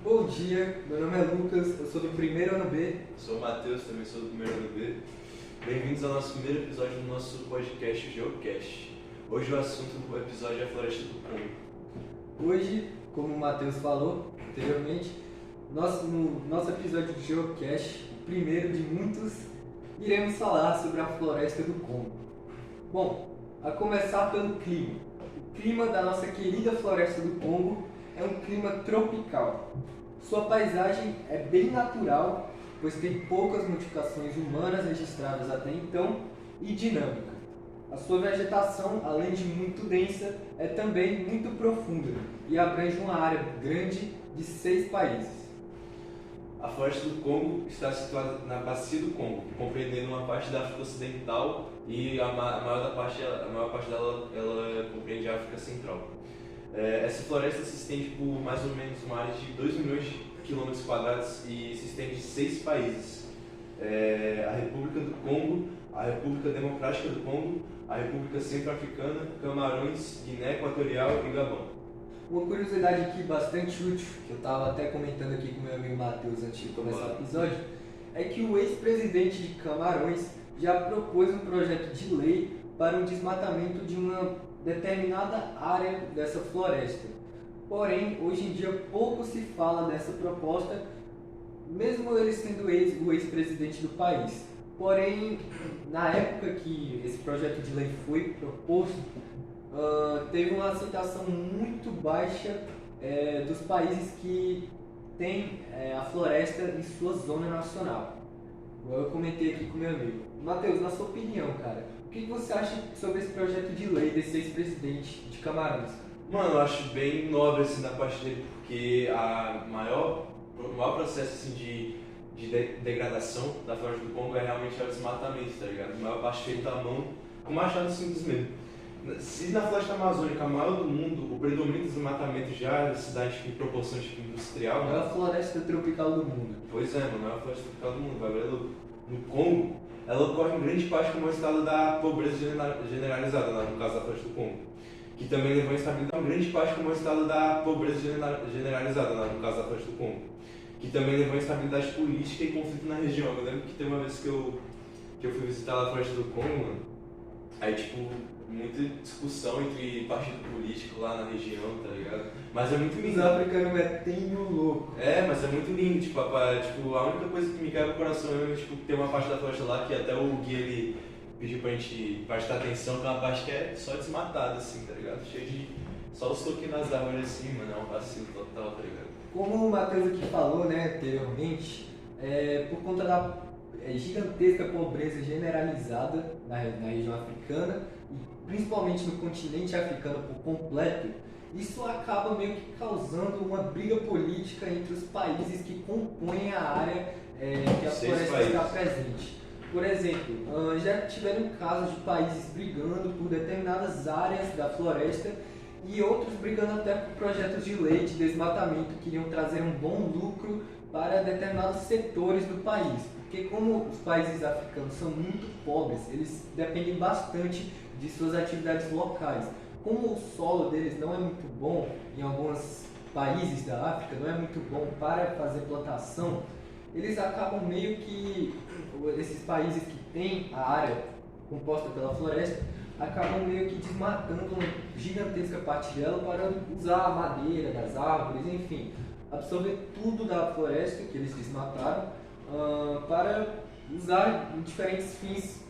Bom dia, meu nome é Lucas, eu sou do primeiro ano B. Sou o Matheus, também sou do primeiro ano B. Bem-vindos ao nosso primeiro episódio do nosso podcast Geocast. Hoje o assunto do episódio é a Floresta do Congo. Hoje, como o Matheus falou anteriormente, no nosso episódio de Geocast, o primeiro de muitos, iremos falar sobre a Floresta do Congo. Bom, a começar pelo clima. O clima da nossa querida Floresta do Congo é um clima tropical. Sua paisagem é bem natural, pois tem poucas modificações humanas registradas até então e dinâmica. A sua vegetação, além de muito densa, é também muito profunda e abrange uma área grande de 6 países. A Floresta do Congo está situada na Bacia do Congo, compreendendo uma parte da África Ocidental e a maior parte dela ela compreende a África Central. Essa floresta se estende por mais ou menos uma área de 2 milhões de quilômetros quadrados e se estende em 6 países. A República do Congo, a República Democrática do Congo, a República Centro-Africana, Camarões, Guiné Equatorial e Gabão. Uma curiosidade aqui bastante útil, que eu estava até comentando aqui com meu amigo Matheus antes de começar o episódio, é que o ex-presidente de Camarões já propôs um projeto de lei para um desmatamento de uma determinada área dessa floresta. Porém, hoje em dia pouco se fala dessa proposta, mesmo ele sendo o ex-presidente do país. Porém, na época que esse projeto de lei foi proposto, teve uma aceitação muito baixa dos países que têm a floresta em sua zona nacional. Eu comentei aqui com meu amigo. Matheus, na sua opinião, cara, o que você acha sobre esse projeto de lei desse ex-presidente de Camarões? Mano, eu acho bem nobre assim, da parte dele, porque o maior processo assim, de degradação da Floresta do Congo é realmente o desmatamento, tá ligado? A maior parte feita à mão, com machado simples mesmo. Se na floresta amazônica, a maior do mundo, o predomínio do desmatamento já é cidade de proporção tipo, industrial, É a mano. floresta tropical do mundo. Pois é, mano, é a floresta tropical do mundo, vai ver no Congo, ela ocorre em grande parte como resultado da pobreza generalizada, no caso da floresta do Congo, que também levou a instabilidade, em grande parte como resultado da pobreza generalizada, no caso da floresta do Congo, que também levou a instabilidade política e conflito na região. Eu lembro que teve uma vez que eu fui visitar a floresta do Congo, mano, aí tipo, muita discussão entre partido político lá na região, tá ligado? Mas é muito Os lindo. africanos metem o louco. Mas é muito lindo, tipo, a única coisa que me quebra o coração é, tipo, ter uma parte da floresta lá que até o Gui, ele pediu pra gente prestar atenção, que é uma parte que é só desmatada, assim, tá ligado? Cheio de só os toques nas árvores assim, mano, é um vacilo total, tá ligado? Como o Matheus aqui falou, né, anteriormente, por conta da gigantesca pobreza generalizada na região africana, e principalmente no continente africano por completo, isso acaba meio que causando uma briga política entre os países que compõem a área que a 6 floresta países. está presente. Por exemplo, já tiveram casos de países brigando por determinadas áreas da floresta e outros brigando até por projetos de lei de desmatamento que iriam trazer um bom lucro para determinados setores do país. Porque como os países africanos são muito pobres, eles dependem bastante de suas atividades locais. Como o solo deles não é muito bom, em alguns países da África não é muito bom para fazer plantação, eles acabam meio que, esses países que têm a área composta pela floresta, acabam meio que desmatando uma gigantesca parte dela para usar a madeira das árvores, enfim, absorver tudo da floresta que eles desmataram para usar em diferentes fins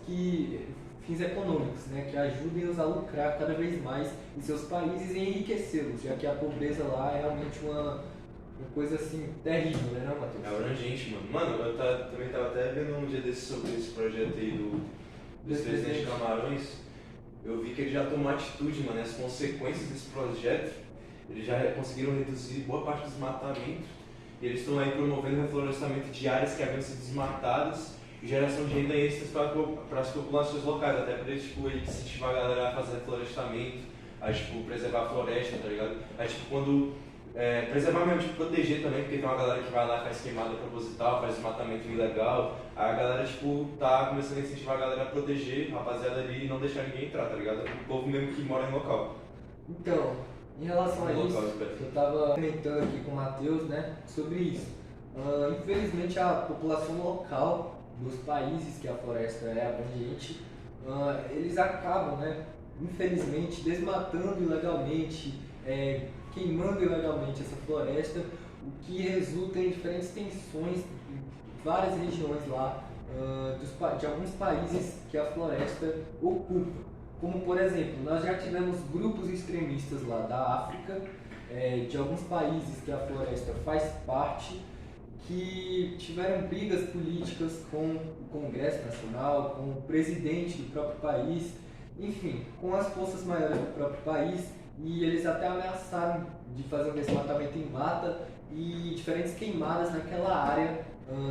econômicos, né, que ajudem-os a lucrar cada vez mais em seus países e enriquecê-los, já que a pobreza lá é realmente uma coisa assim terrível, né, não, Matheus? É abrangente, mano. Mano, eu também tava até vendo um dia desse sobre esse projeto aí do presidente Camarões. Eu vi que ele já tomou atitude, mano, e as consequências desse projeto, eles já conseguiram reduzir boa parte do desmatamento e eles estão aí promovendo o reflorestamento de áreas que haviam sido desmatadas e geração de renda extras para as populações locais, até para tipo, ele incentivar a galera a fazer reflorestamento, a tipo, preservar a floresta, tá ligado? Aí, tipo, quando preservar mesmo, tipo, proteger também, porque tem uma galera que vai lá, faz queimada proposital, faz desmatamento ilegal, aí a galera, tipo, tá começando a incentivar a galera a proteger a rapaziada ali e não deixar ninguém entrar, tá ligado? O povo mesmo que mora no local. Então, Em relação a No isso, local específico. eu estava comentando aqui com o Matheus, né, sobre isso. Infelizmente, a população local dos países que a floresta é abrangente, eles acabam, né, infelizmente, desmatando ilegalmente, queimando ilegalmente essa floresta, o que resulta em diferentes tensões em várias regiões lá, de alguns países que a floresta ocupa. Como, por exemplo, nós já tivemos grupos extremistas lá da África, de alguns países que a floresta faz parte, que tiveram brigas políticas com o Congresso Nacional, com o presidente do próprio país, enfim, com as forças maiores do próprio país, e eles até ameaçaram de fazer um desmatamento em mata e diferentes queimadas naquela área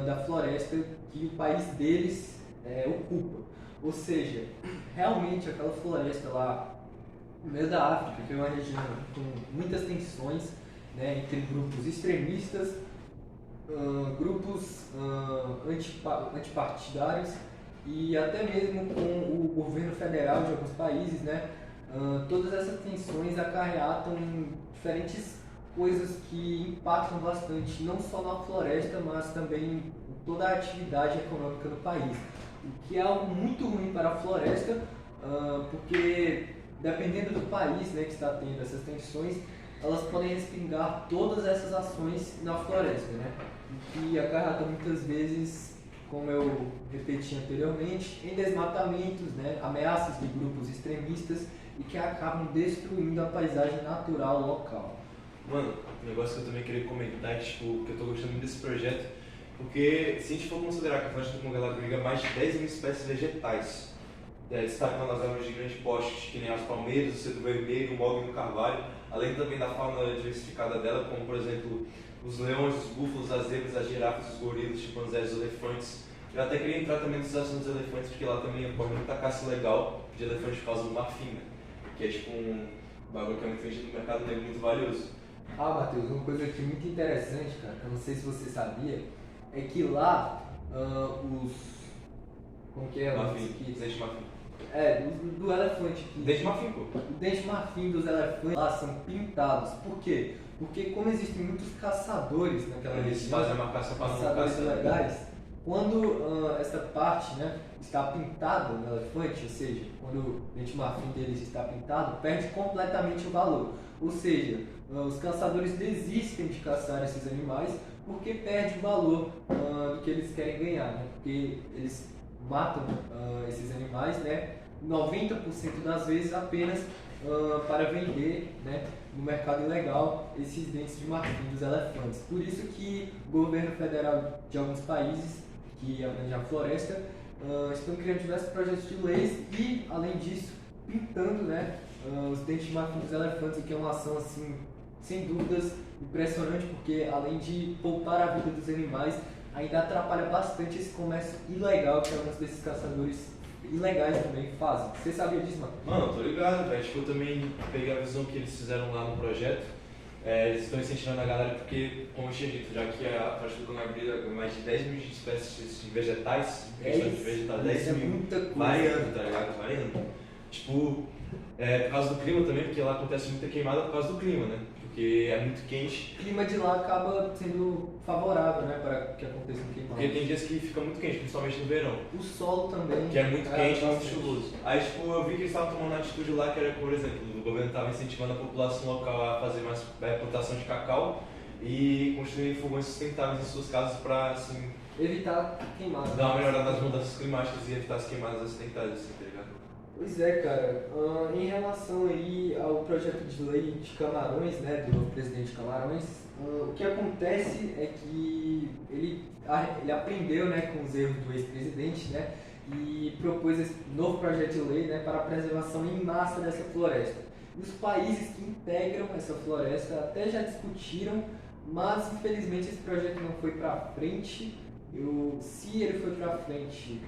da floresta que o país deles ocupa. Ou seja, realmente aquela floresta lá no meio da África, que é uma região com muitas tensões, né, entre grupos extremistas, grupos antipartidários e até mesmo com o governo federal de alguns países, né? Todas essas tensões acarreatam em diferentes coisas que impactam bastante, não só na floresta, mas também em toda a atividade econômica do país. O que é algo muito ruim para a floresta, porque dependendo do país, né, que está tendo essas tensões, elas podem respingar todas essas ações na floresta, né? O que acarreta muitas vezes, como eu repeti anteriormente, em desmatamentos, né, ameaças de grupos extremistas e que acabam destruindo a paisagem natural local. Mano, um negócio que eu também queria comentar, tipo, que eu tô gostando muito desse projeto, porque se a gente for considerar que a floresta do Congo abriga mais de 10 mil espécies vegetais, destacando as árvores de grande porte, que nem as palmeiras, o cedro vermelho, o mogno e o carvalho, além também da fauna diversificada dela, como por exemplo os leões, os búfalos, as zebras, as girafas, os gorilas, os chimpanzés, os elefantes. Eu até queria entrar também nessa situação dos elefantes, porque lá também ocorre muita caça legal de elefante por causa do marfim, né? Que é tipo um bagulho que é muito vendido no mercado negro, muito valioso. Matheus, uma coisa aqui muito interessante, cara, que eu não sei se você sabia, é que lá como que é? Marfim, dente de marfim. Do elefante aqui. Dente de marfim, pô. O dente de marfim dos elefantes lá são pintados. Por quê? Porque como existem muitos caçadores naquela Eles região, fazem a marcação para não caçadores caçar. ilegais, quando essa parte, né, está pintada no elefante, ou seja, quando o dente de marfim deles está pintado, perde completamente o valor. Ou seja, os caçadores desistem de caçar esses animais porque perde o valor do que eles querem ganhar, né? Porque eles matam esses animais, né, 90% das vezes apenas para vender, né, no mercado ilegal esses dentes de marfim dos elefantes. Por isso que o governo federal de alguns países que abrangem a floresta estão criando diversos projetos de leis e, além disso, pintando, né, os dentes de marfim dos elefantes, o que é uma ação assim, sem dúvidas impressionante, porque além de poupar a vida dos animais, ainda atrapalha bastante esse comércio ilegal que alguns desses caçadores ilegais também fazem. Você sabia disso, mano? Mano, eu tô ligado, velho. Tipo, eu também peguei a visão que eles fizeram lá no projeto. Eles estão incentivando a galera porque, como eu tinha dito, já que a floresta do Congo abriga mais de 10 mil espécies de vegetais, questão de vegetais, 10 mil, muita coisa. variando, tá ligado? Variando. Tipo, por causa do clima também, porque lá acontece muita queimada por causa do clima, né? Porque é muito quente. O clima de lá acaba sendo favorável, né, para que aconteça um queimado. Porque tem dias que fica muito quente, principalmente no verão. O solo também. Que é muito quente e muito bastante. chuvoso. Aí, tipo, eu vi que eles estavam tomando uma atitude lá que era, por exemplo, o governo estava incentivando a população local a fazer mais plantação de cacau e construir fogões sustentáveis em suas casas para, assim, Evitar queimada. dar uma melhorada nas mudanças climáticas e evitar as queimadas acidentais, assim, tá ligado? Pois é, cara. Em relação aí ao projeto de lei de Camarões, né, do novo presidente Camarões, o que acontece é que ele aprendeu, né, com os erros do ex-presidente, né, e propôs esse novo projeto de lei, né, para a preservação em massa dessa floresta. E os países que integram essa floresta até já discutiram, mas infelizmente esse projeto não foi para frente. Se ele foi para frente,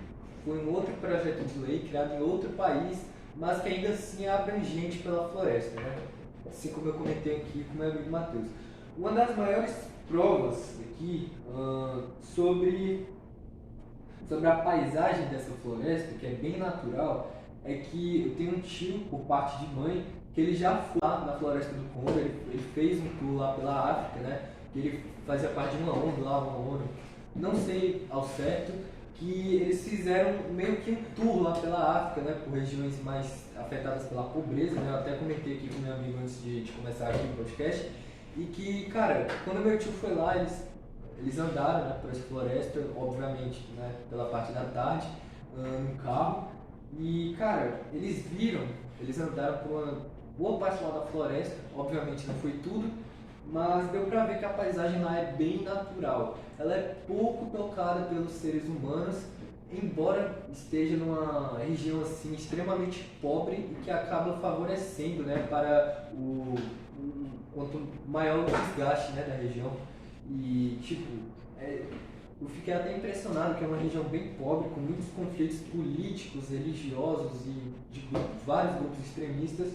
foi um outro projeto de lei criado em outro país, mas que ainda assim é abrangente pela floresta, né? Assim como eu comentei aqui com o meu amigo Matheus. Uma das maiores provas aqui sobre a paisagem dessa floresta, que é bem natural, é que eu tenho um tio, por parte de mãe, que ele já foi lá na Floresta do Congo, ele fez um tour lá pela África, né? Que ele fazia parte de uma ONG lá, uma ONU, não sei ao certo, que eles fizeram meio que um tour lá pela África, né? Por regiões mais afetadas pela pobreza, né? Eu até comentei aqui com meu amigo antes de começar aqui o podcast, e que, cara, quando meu tio foi lá, eles andaram, né, por essa floresta, obviamente, né, pela parte da tarde, no carro, e, cara, eles andaram por uma boa parte lá da floresta, obviamente não foi tudo, mas deu pra ver que a paisagem lá é bem natural. Ela é pouco tocada pelos seres humanos, embora esteja numa região assim extremamente pobre e que acaba favorecendo, né, para quanto maior o desgaste, né, da região. E tipo, eu fiquei até impressionado que é uma região bem pobre, com muitos conflitos políticos, religiosos e de vários grupos extremistas.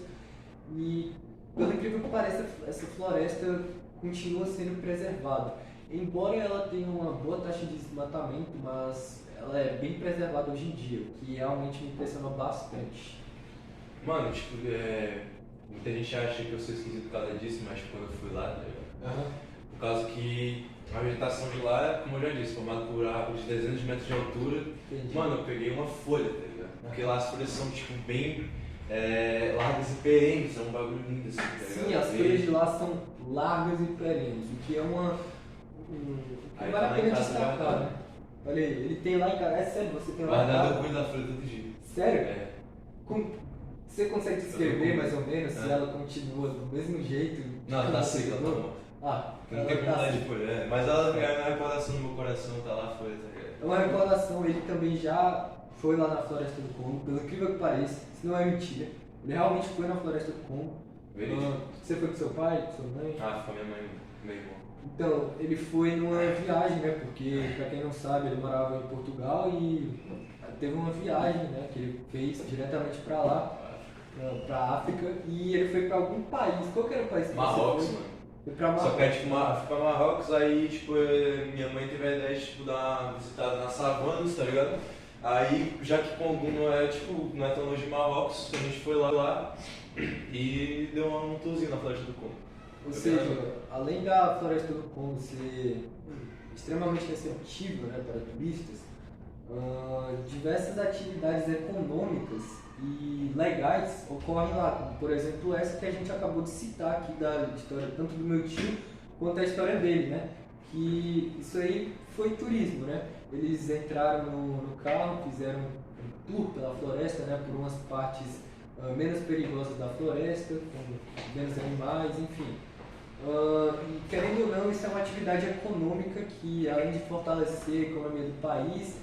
E, pelo incrível que pareça, essa floresta continua sendo preservada. Embora ela tenha uma boa taxa de desmatamento, mas ela é bem preservada hoje em dia, o que realmente me impressionou bastante. Mano, tipo, muita gente acha que eu sou esquisito por causa disso, mas quando eu fui lá, tá ligado? Por causa que a vegetação de lá, como eu já disse, formada por árvores de dezenas de metros de altura. Entendi. Mano, eu peguei uma folha, tá ligado? Porque lá as folhas são, tipo, bem largas e perenes, é um bagulho lindo assim, tá ligado? Sim, as folhas de lá são largas e perenes, o que é Aí vale a lá pena em casa destacar, guardado. né? Olha aí, ele tem lá em casa, é sério, você tem lá em Guardado eu casa? cuido da folha todo dia. Sério? É. Você consegue descrever mais ou menos se ela continua do mesmo jeito? Não, que tá você seca, tá falou? bom. Ah, Não ela tem tá como dar seca. de folha, mas ela é uma recordação no meu coração, tá lá a folha, tá ligado? É uma recordação, ele também já foi lá na Floresta do Congo, pelo incrível que pareça, isso não é mentira. Ele realmente foi na Floresta do Congo. Verídico. Você foi com seu pai, com sua mãe? Ah, foi minha mãe, meu irmão. Então, ele foi numa viagem, né? Porque, pra quem não sabe, ele morava em Portugal e teve uma viagem, né? Que ele fez diretamente pra lá, pra África, e ele foi pra algum país. Qual que era o país que Marrocos, você foi? mano. Foi pra Só Marrocos. que é tipo, fui pra Marrocos, aí tipo, minha mãe teve a ideia de tipo, dar uma visitada nas savanas, tá ligado? Aí, já que Congo não é tão longe de Marrocos, a gente foi lá e deu um tourzinho na Floresta do Congo. Ou seja, além da Floresta do Congo ser extremamente receptiva, né, para turistas, diversas atividades econômicas e legais ocorrem lá, como por exemplo essa que a gente acabou de citar aqui da história tanto do meu tio quanto a história dele, né? Que isso aí foi turismo, né? Eles entraram no carro, fizeram um tour pela floresta, né? Por umas partes menos perigosas da floresta, com menos animais, enfim. E querendo ou não, isso é uma atividade econômica que, além de fortalecer a economia do país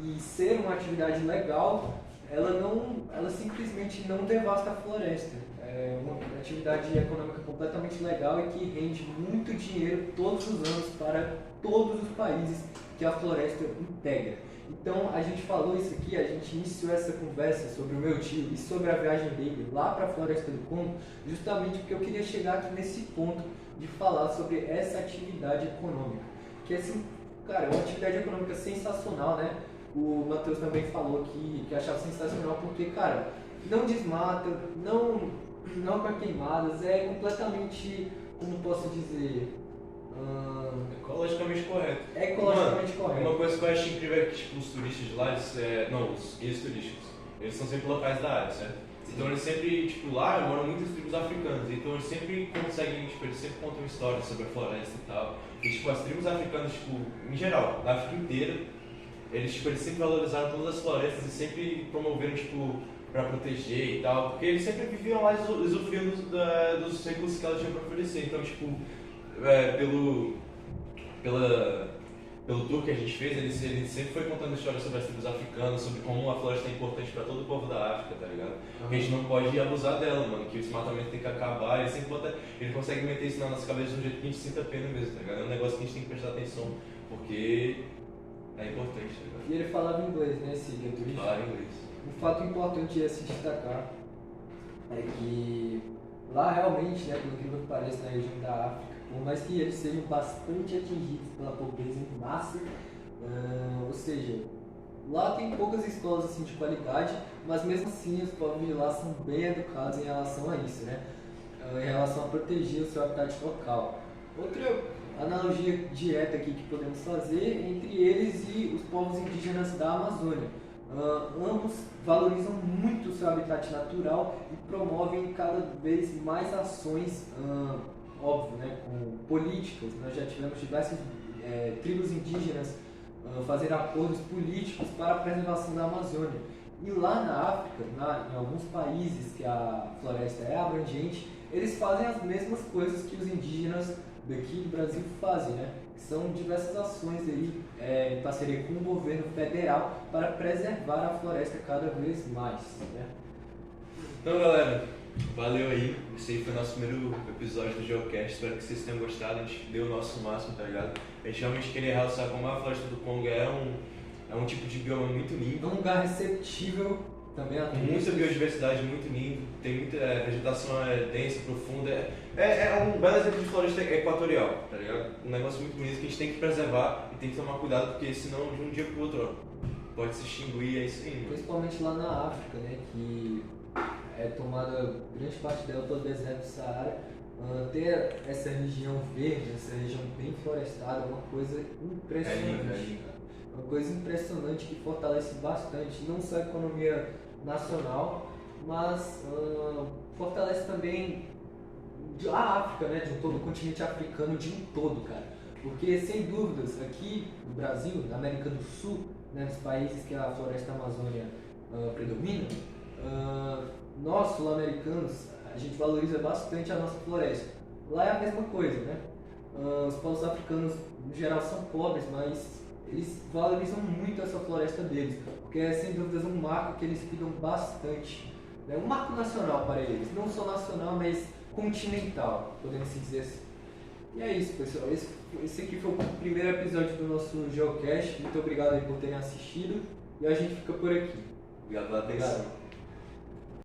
e ser uma atividade legal, ela simplesmente não devasta a floresta. É uma atividade econômica completamente legal e que rende muito dinheiro todos os anos para todos os países que a floresta integra. Então a gente falou isso aqui, a gente iniciou essa conversa sobre o meu tio e sobre a viagem dele lá para a Floresta do Congo, justamente porque eu queria chegar aqui nesse ponto de falar sobre essa atividade econômica. Que assim, cara, é uma atividade econômica sensacional, né? O Matheus também falou que achava sensacional porque, cara, não desmata, não com queimadas, é completamente, como posso dizer, Ecologicamente correto. ecologicamente correto. Uma coisa que eu acho incrível é que tipo, os turistas de lá, os guias turísticos, eles são sempre locais da área, certo? Então eles sempre, tipo, lá moram muitas tribos africanas, então eles sempre conseguem, tipo, eles sempre contam histórias sobre a floresta e tal. E tipo, as tribos africanas, tipo, em geral, da África inteira, eles sempre valorizaram todas as florestas e sempre promoveram, tipo, pra proteger e tal, porque eles sempre viviam lá usufruindo dos recursos que elas tinham pra oferecer. Então, tipo, pelo tour que a gente fez, ele sempre foi contando histórias sobre as tribos africanas, sobre como a floresta é importante pra todo o povo da África, tá ligado? Porque a gente não pode abusar dela, mano, que o desmatamento tem que acabar, ele consegue meter isso na nossa cabeça de um jeito que a gente sinta pena mesmo, tá ligado? É um negócio que a gente tem que prestar atenção, porque é importante, tá ligado? E ele falava inglês, né, esse guia turístico? Falar inglês. Um fato importante a se destacar é que lá realmente, né, pelo incrível que pareça, na região da África, por mais que eles sejam bastante atingidos pela pobreza em massa, ou seja, Lá tem poucas escolas assim de qualidade, mas mesmo assim os povos de lá são bem educados em relação a isso, né? Em relação a proteger o seu habitat local. Outra analogia direta aqui que podemos fazer entre eles e os povos indígenas da Amazônia. Ambos valorizam muito o seu habitat natural e promovem cada vez mais ações, óbvio, né, com políticas. Nós já tivemos diversas tribos indígenas fazendo acordos políticos para a preservação da Amazônia. E lá na África, em alguns países que a floresta é abrangente, eles fazem as mesmas coisas que os indígenas daqui do Brasil fazem, né? São diversas ações aí, em parceria com o governo federal para preservar a floresta cada vez mais, né? Então, galera, valeu aí. Esse aí foi o nosso primeiro episódio do Geocast. Espero que vocês tenham gostado. A gente deu o nosso máximo, tá ligado? A gente realmente queria realçar como a floresta do Congo é um tipo de bioma muito lindo. É um lugar receptível também a Com muita biodiversidade, muito lindo. Tem muita vegetação densa, profunda. É um belo exemplo de floresta equatorial, tá ligado? Um negócio muito bonito que a gente tem que preservar e tem que tomar cuidado, porque senão de um dia pro outro, ó, pode se extinguir, é isso aí, mano. Principalmente lá na África, né? Que é tomada grande parte dela pelo deserto do Saara. Ter essa região verde, essa região bem florestada, é uma coisa impressionante. Uma coisa impressionante que fortalece bastante, não só a economia nacional, mas fortalece também a África, né, de um todo, o continente africano de um todo, cara. Porque, sem dúvidas, aqui no Brasil, na América do Sul, né, nos países que a floresta amazônica predomina, nós, sul-americanos, a gente valoriza bastante a nossa floresta. Lá é a mesma coisa, né? Os povos africanos, no geral, são pobres, mas eles valorizam muito essa floresta deles, porque é sem dúvidas um marco que eles cuidam bastante. É um marco nacional para eles, não só nacional, mas continental, podemos dizer assim. E é isso, pessoal. Esse aqui foi o primeiro episódio do nosso Geocast. Muito obrigado aí por terem assistido e a gente fica por aqui. Obrigado pela atenção.